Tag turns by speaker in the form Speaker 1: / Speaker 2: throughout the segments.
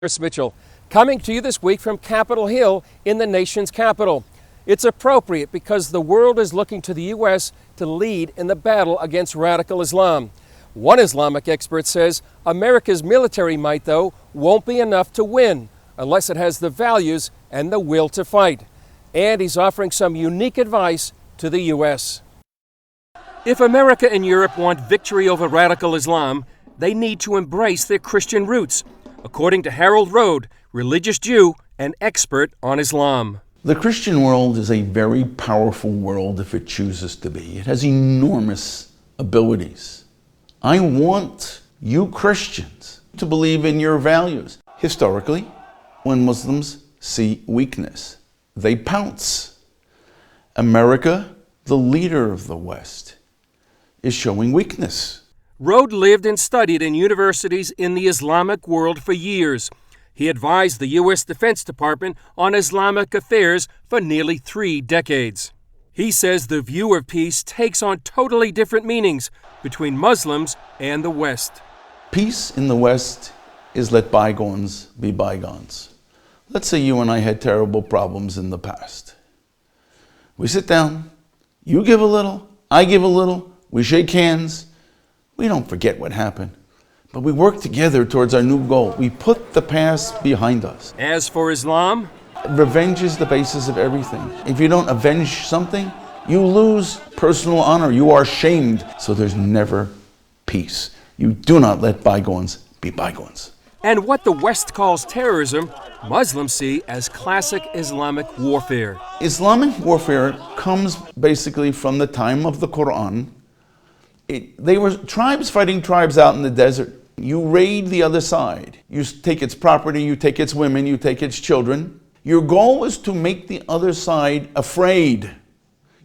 Speaker 1: Chris Mitchell, coming to you this week from Capitol Hill in the nation's capital. It's appropriate because the world is looking to the U.S. to lead in the battle against radical Islam. One Islamic expert says America's military might, though, won't be enough to win unless it has the values and the will to fight. And he's offering some unique advice to the U.S. If America and Europe want victory over radical Islam, they need to embrace their Christian roots, according to Harold Rode, religious Jew and expert on Islam.
Speaker 2: The Christian world is a very powerful world if it chooses to be. It has enormous abilities. I want you Christians to believe in your values. Historically, when Muslims see weakness, they pounce. America, the leader of the West, is showing weakness.
Speaker 1: Rode lived and studied in universities in the Islamic world for years. He advised the U.S. Defense Department on Islamic affairs for nearly 3 decades. He says the view of peace takes on totally different meanings between Muslims and the West.
Speaker 2: Peace in the West is let bygones be bygones. Let's say you and I had terrible problems in the past. We sit down, you give a little, I give a little, we shake hands. We don't forget what happened, but we work together towards our new goal. We put the past behind us.
Speaker 1: As for Islam,
Speaker 2: revenge is the basis of everything. If you don't avenge something, you lose personal honor. You are shamed. So there's never peace. You do not let bygones be bygones.
Speaker 1: And what the West calls terrorism, Muslims see as classic Islamic warfare.
Speaker 2: Islamic warfare comes basically from the time of the Quran. They were tribes fighting tribes out in the desert. You raid the other side. You take its property, you take its women, you take its children. Your goal is to make the other side afraid.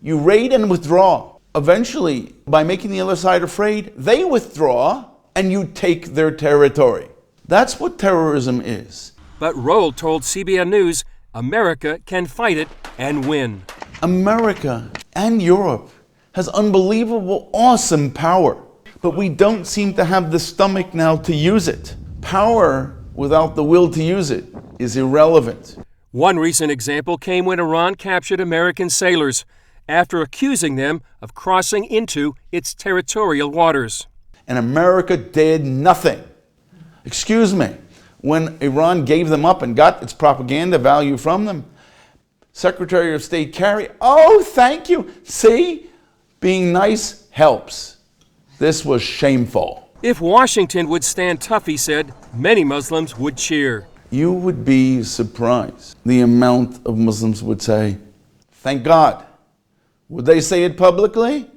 Speaker 2: You raid and withdraw. Eventually, by making the other side afraid, they withdraw and you take their territory. That's what terrorism is.
Speaker 1: But Rode told CBN News America can fight it and win.
Speaker 2: America and Europe has unbelievable, awesome power, but we don't seem to have the stomach now to use it. Power without the will to use it is irrelevant.
Speaker 1: One recent example came when Iran captured American sailors after accusing them of crossing into its territorial waters.
Speaker 2: And America did nothing. Excuse me, when Iran gave them up and got its propaganda value from them, Secretary of State Kerry, oh, thank you, see? Being nice helps. This was shameful.
Speaker 1: If Washington would stand tough, he said, many Muslims would cheer.
Speaker 2: You would be surprised the amount of Muslims would say, thank God. Would they say it publicly?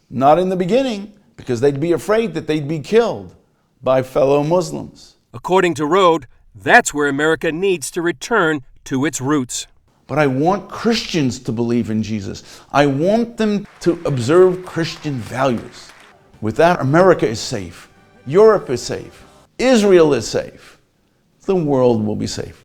Speaker 2: Not in the beginning, because they'd be afraid that they'd be killed by fellow Muslims.
Speaker 1: According to Rode, that's where America needs to return to its roots.
Speaker 2: But I want Christians to believe in Jesus. I want them to observe Christian values. With that, America is safe. Europe is safe. Israel is safe. The world will be safe.